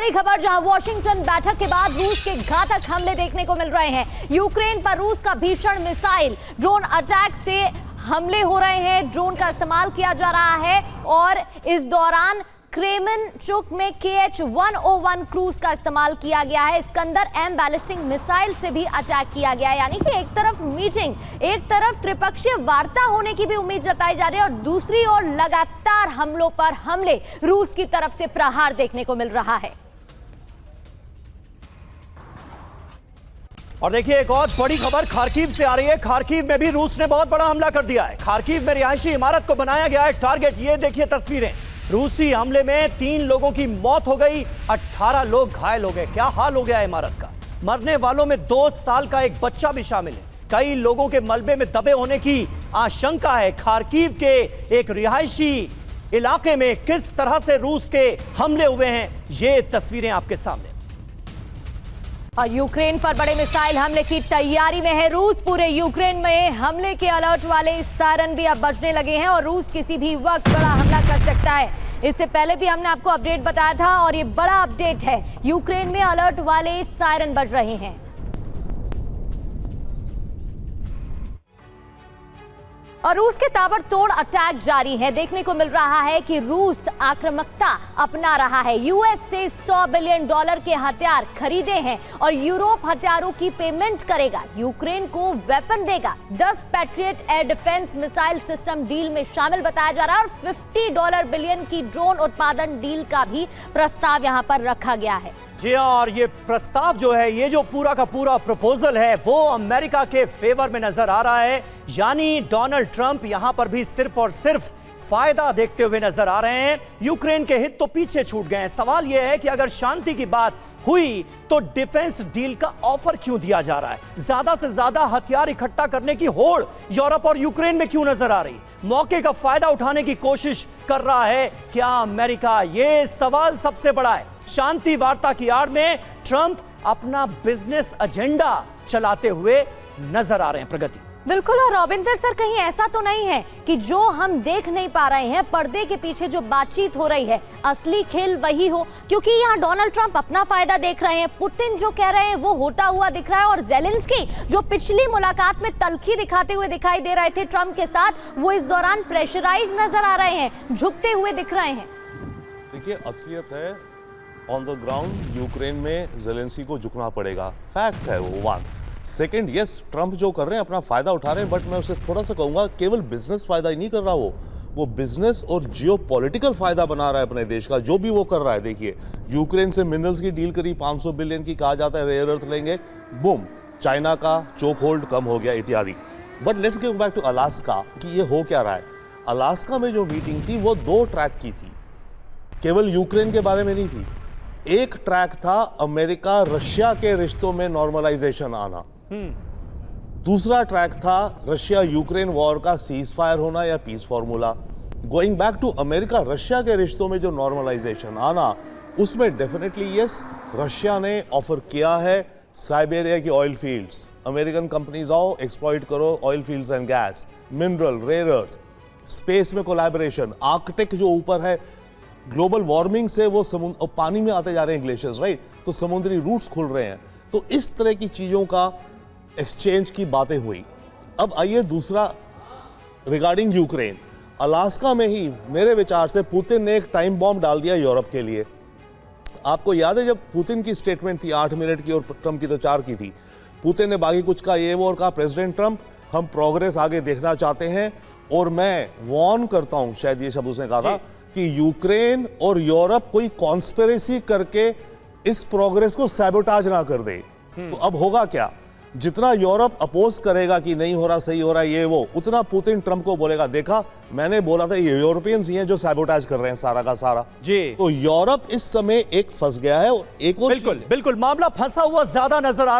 बड़ी खबर, जहां वॉशिंगटन बैठक के बाद रूस के घातक हमले देखने को मिल रहे हैं। यूक्रेन पर रूस का भीषण मिसाइल ड्रोन अटैक से हमले हो रहे हैं। ड्रोन का इस्तेमाल किया जा रहा है और इस दौरान क्रेमेंचुक में KH-101 क्रूज का इस्तेमाल किया गया है। इस्कंदर M बैलिस्टिक मिसाइल से भी अटैक किया गया है। यानी कि एक तरफ मीटिंग, एक तरफ त्रिपक्षीय वार्ता होने की भी उम्मीद जताई जा रही है और दूसरी ओर लगातार हमलों पर हमले रूस की तरफ से प्रहार देखने को मिल रहा है। और देखिए एक और बड़ी खबर खार्किव से आ रही है। खार्किव में भी रूस ने बहुत बड़ा हमला कर दिया है। खार्किव में रिहायशी इमारत को बनाया गया है टारगेट। ये देखिए तस्वीरें, रूसी हमले में 3 लोगों की मौत हो गई, 18 लोग घायल हो गए। क्या हाल हो गया इमारत का। मरने वालों में 2 साल का एक बच्चा भी शामिल है। कई लोगों के मलबे में दबे होने की आशंका है। खार्किव के एक रिहायशी इलाके में किस तरह से रूस के हमले हुए हैं, ये तस्वीरें आपके सामने। और यूक्रेन पर बड़े मिसाइल हमले की तैयारी में है रूस। पूरे यूक्रेन में हमले के अलर्ट वाले सायरन भी अब बजने लगे हैं और रूस किसी भी वक्त बड़ा हमला कर सकता है। इससे पहले भी हमने आपको अपडेट बताया था और ये बड़ा अपडेट है। यूक्रेन में अलर्ट वाले सायरन बज रहे हैं। और रूस के ताबड़तोड़ अटैक जारी है। देखने को मिल रहा है कि रूस आक्रामकता अपना रहा है। यूएस से $100 बिलियन के हथियार खरीदे हैं और यूरोप हथियारों की पेमेंट करेगा, यूक्रेन को वेपन देगा। 10 patriot air defence missile system deal में शामिल बताया जा रहा है और $50 बिलियन की ड्रोन उत्पादन डील का भी प्रस्ताव यहां पर रखा गया है। जी और ये प्रस्ताव जो है, ये जो पूरा का पूरा प्रपोजल है, वो अमेरिका के फेवर में नजर आ रहा है। यानी डोनाल्ड ट्रंप यहां पर भी सिर्फ और सिर्फ फायदा देखते हुए नजर आ रहे हैं। यूक्रेन के हित तो पीछे छूट गए हैं। सवाल यह है कि अगर शांति की बात हुई तो डिफेंस डील का ऑफर क्यों दिया जा रहा है। ज्यादा से ज्यादा हथियार इकट्ठा करने की होड़ यूरोप और यूक्रेन में क्यों नजर आ रही। मौके का फायदा उठाने की कोशिश कर रहा है क्या अमेरिका, ये सवाल सबसे बड़ा है। शांति वार्ता की आड़ में ट्रंप अपना बिजनेस एजेंडा चलाते हुए नजर आ रहे हैं। प्रगति बिल्कुल। और रॉबिंदर सर, कहीं ऐसा तो नहीं है कि जो हम देख नहीं पा रहे हैं, पर्दे के पीछे जो बातचीत हो रही है, असली खेल वही हो? क्योंकि यहाँ डोनाल्ड ट्रंप अपना फायदा देख रहे हैं, पुतिन जो कह रहे हैं वो होता हुआ दिख रहा है और जेलेंस्की जो पिछली मुलाकात में तल्खी दिखाते हुए दिखाई दे रहे थे ट्रंप के साथ, वो इस दौरान प्रेशराइज नजर आ रहे हैं, झुकते हुए दिख रहे हैं। देखिए असलियत है ऑन द ग्राउंड, यूक्रेन में जेलेंस्की को झुकना पड़ेगा, फैक्ट है वो। 1 सेकेंड, यस ट्रंप जो कर रहे हैं अपना फायदा उठा रहे हैं, बट मैं उसे थोड़ा सा कहूंगा केवल बिजनेस फायदा ही नहीं कर रहा, वो बिजनेस और जियोपॉलिटिकल फायदा बना रहा है अपने देश का, जो भी वो कर रहा है। देखिए यूक्रेन से मिनरल्स की डील करी, 500 बिलियन की, कहा जाता है रेयर अर्थ लेंगे, बूम, चाइना का चोक होल्ड कम हो गया इत्यादि। But let's get back to Alaska कि ये हो क्या रहा है। अलास्का में जो मीटिंग थी वो 2 ट्रैक की थी, केवल यूक्रेन के बारे में नहीं थी। एक ट्रैक था अमेरिका रशिया के रिश्तों में नॉर्मलाइजेशन आना, दूसरा ट्रैक था रशिया यूक्रेन वॉर का सीज फायर होना या peace formula. Going back to America Russia के रिश्तों में जो नॉर्मलाइजेशन आना, उसमें डेफिनेटली यस रशिया ने ऑफर किया है साइबेरिया की ऑयल फील्ड्स, अमेरिकन कंपनीज आओ एक्सप्लॉइट करो oil fields and gas, mineral, rare earth, space में कोलैबोरेशन, आर्कटिक जो ऊपर है, ग्लोबल वार्मिंग से वो समुद्र और पानी में आते जा रहे हैं ग्लेशियर्स, राइट, तो समुद्री रूट्स खुल रहे हैं। तो इस तरह की चीजों का एक्सचेंज की बातें हुई। अब आइए दूसरा रिगार्डिंग यूक्रेन। अलास्का में ही मेरे विचार से पुतिन ने एक टाइम बॉम्ब डाल दिया यूरोप के लिए। आपको याद है जब पुतिन की स्टेटमेंट थी 8 मिनट की और ट्रंप की तो 4 की थी, पुतिन ने बाकी कुछ कहा, ये वो, और कहा प्रेसिडेंट ट्रंप हम प्रोग्रेस आगे देखना चाहते हैं और मैं वार्न करता हूं, शायद ये शब्द उसने कहा था कि यूक्रेन और यूरोप कोई कॉन्स्पिरेसी करके इस प्रोग्रेस को सैबोटाज ना कर दे। तो अब होगा क्या, जितना यूरोप अपोज करेगा कि नहीं हो रहा, सही हो रहा है, ये वो, उतना पुतिन ट्रंप को बोलेगा देखा मैंने बोला था ये यूरोपियंस ही हैं जो सैबोटाज कर रहे हैं सारा का सारा। जी तो यूरोप इस समय एक फंस गया है और एक और बिल्कुल मामला फंसा हुआ ज्यादा नजर आ रहा है।